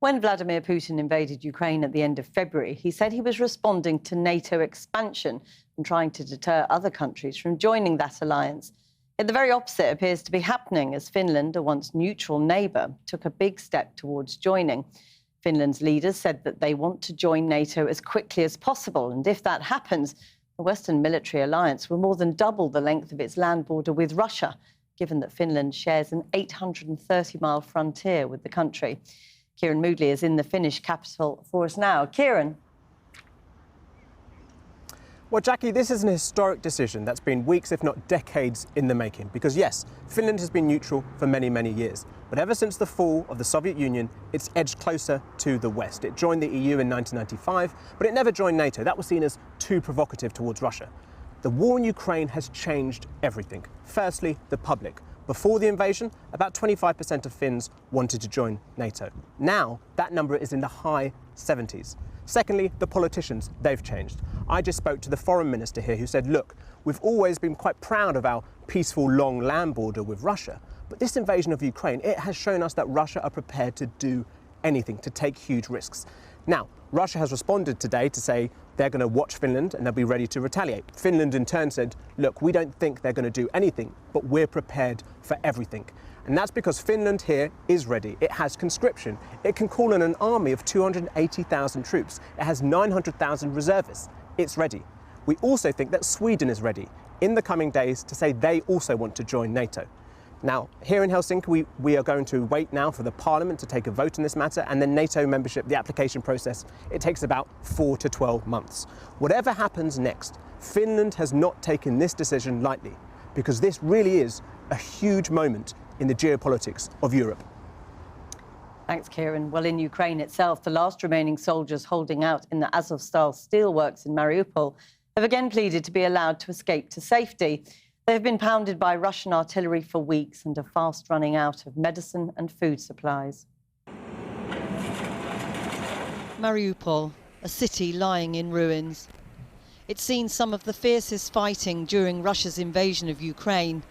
When Vladimir Putin invaded Ukraine at the end of February, he said he was responding to NATO expansion and trying to deter other countries from joining that alliance. Yet the very opposite appears to be happening as Finland, a once neutral neighbour, took a big step towards joining. Finland's leaders said that they want to join NATO as quickly as possible, and if that happens, the Western military alliance will more than double the length of its land border with Russia, given that Finland shares an 830-mile frontier with the country. Kieran Moodley is in the Finnish capital for us now. Kieran. Well, Jackie, this is an historic decision that's been weeks, if not decades, in the making. Because, yes, Finland has been neutral for many, many years. But ever since the fall of the Soviet Union, it's edged closer to the West. It joined the EU in 1995, but it never joined NATO. That was seen as too provocative towards Russia. The war in Ukraine has changed everything. Firstly, the public. Before the invasion, about 25% of Finns wanted to join NATO. Now, that number is in the high 70s. Secondly, the politicians, they've changed. I just spoke to the foreign minister here who said, look, we've always been quite proud of our peaceful, long land border with Russia. But this invasion of Ukraine, it has shown us that Russia are prepared to do anything, to take huge risks. Now, Russia has responded today to say they're going to watch Finland and they'll be ready to retaliate. Finland in turn said, look, we don't think they're going to do anything, but we're prepared for everything. And that's because Finland here is ready. It has conscription. It can call in an army of 280,000 troops. It has 900,000 reservists. It's ready. We also think that Sweden is ready in the coming days to say they also want to join NATO. Now, here in Helsinki, we are going to wait now for the Parliament to take a vote on this matter, and then NATO membership, the application process, it takes about 4 to 12 months. Whatever happens next, Finland has not taken this decision lightly, because this really is a huge moment in the geopolitics of Europe. Thanks, Kieran. Well, in Ukraine itself, the last remaining soldiers holding out in the Azov-style steelworks in Mariupol have again pleaded to be allowed to escape to safety. They have been pounded by Russian artillery for weeks and are fast running out of medicine and food supplies. Mariupol, a city lying in ruins. It's seen some of the fiercest fighting during Russia's invasion of Ukraine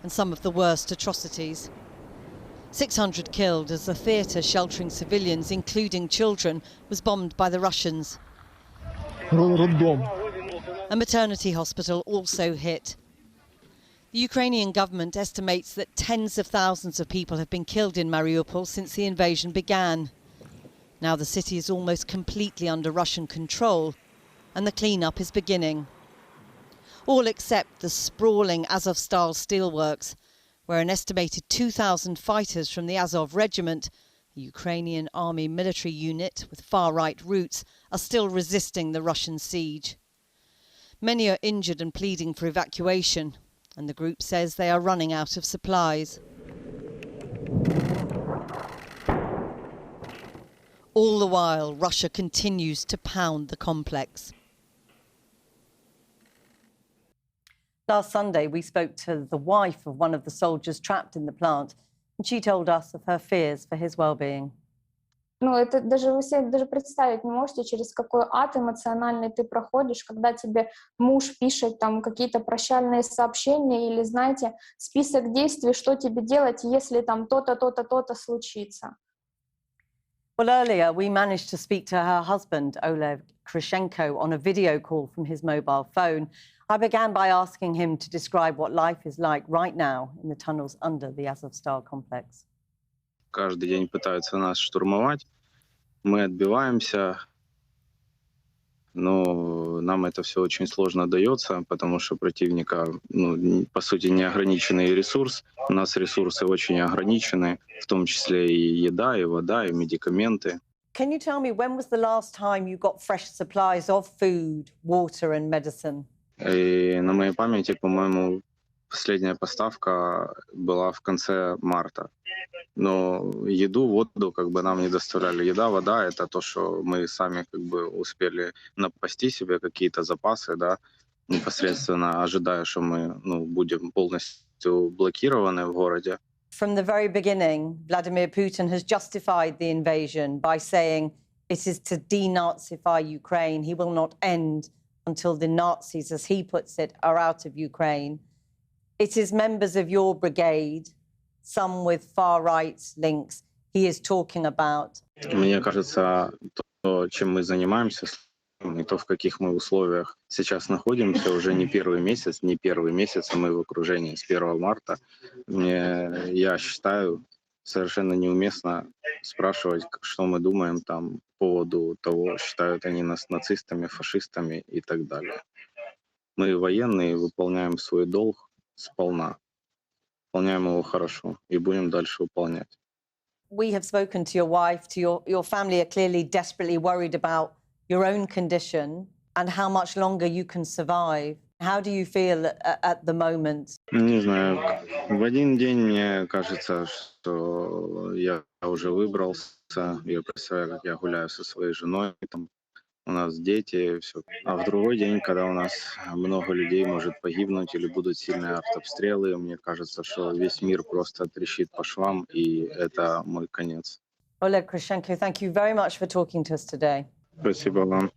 and some of the worst atrocities. 600 killed as the theatre sheltering civilians, including children, was bombed by the Russians. A maternity hospital also hit. The Ukrainian government estimates that tens of thousands of people have been killed in Mariupol since the invasion began. Now the city is almost completely under Russian control, and the clean-up is beginning. All except the sprawling Azov-style steelworks, where an estimated 2,000 fighters from the Azov Regiment, a Ukrainian army military unit with far-right roots, are still resisting the Russian siege. Many are injured and pleading for evacuation, and the group says they are running out of supplies. All the while, Russia continues to pound the complex. Last Sunday, we spoke to the wife of one of the soldiers trapped in the plant, and she told us of her fears for his well-being. Ну, это даже вы себе даже представить не можете, через какой ад эмоциональный ты проходишь, когда тебе муж пишет там какие-то прощальные сообщения или, знаете, список действий, что тебе делать, если там то-то, то-то, то-то случится. Well, earlier we managed to speak to her husband, Oleg Krishenko, on a video call from his mobile phone. I began by asking him to describe what life is like right now in the tunnels under the Azov Complex. Каждый день пытаются нас штурмовать, мы отбиваемся, но нам это все очень сложно дается, потому что противника, по сути, неограниченный ресурс. У нас ресурсы очень ограничены, в том числе и еда, и вода, и медикаменты. Can you tell me when was the last time you got fresh supplies of food, water and medicine? И на моей памяти, по-моему, последняя поставка была в конце марта. Но еду, воду нам не доставляли. Еда, вода — это то, что мы сами успели напасти себе, какие-то запасы, да, непосредственно ожидая, что мы будем полностью блокированы в городе. From the very beginning, Vladimir Putin has justified the invasion by saying it is to denazify Ukraine. He will not end until the Nazis, as he puts it, are out of Ukraine. It is members of your brigade, some with far-right links, he is talking about. Мне кажется, то, чем мы занимаемся, и то, в каких мы условиях сейчас находимся, уже не первый месяц, а мы в окружении с 1 марта. Я считаю, совершенно неуместно спрашивать, что мы думаем там по поводу того, считают они нас нацистами, фашистами и так далее. Мы военные, выполняем свой долг сполна, выполняем его хорошо и будем дальше выполнять. We have spoken to your wife, to your family are clearly desperately worried about your own condition and how much longer you can survive. How do you feel at the moment? Не знаю, в один день мне кажется, что я уже выбрался. Я представляю, как я гуляю со своей женой, там у нас дети, все. А в другой день, когда у нас много людей может погибнуть или будут сильные артобстрелы, мне кажется, что весь мир просто трещит по швам, и это мой конец. Oleg Krishenko, thank you very much for talking to us today. Спасибо вам.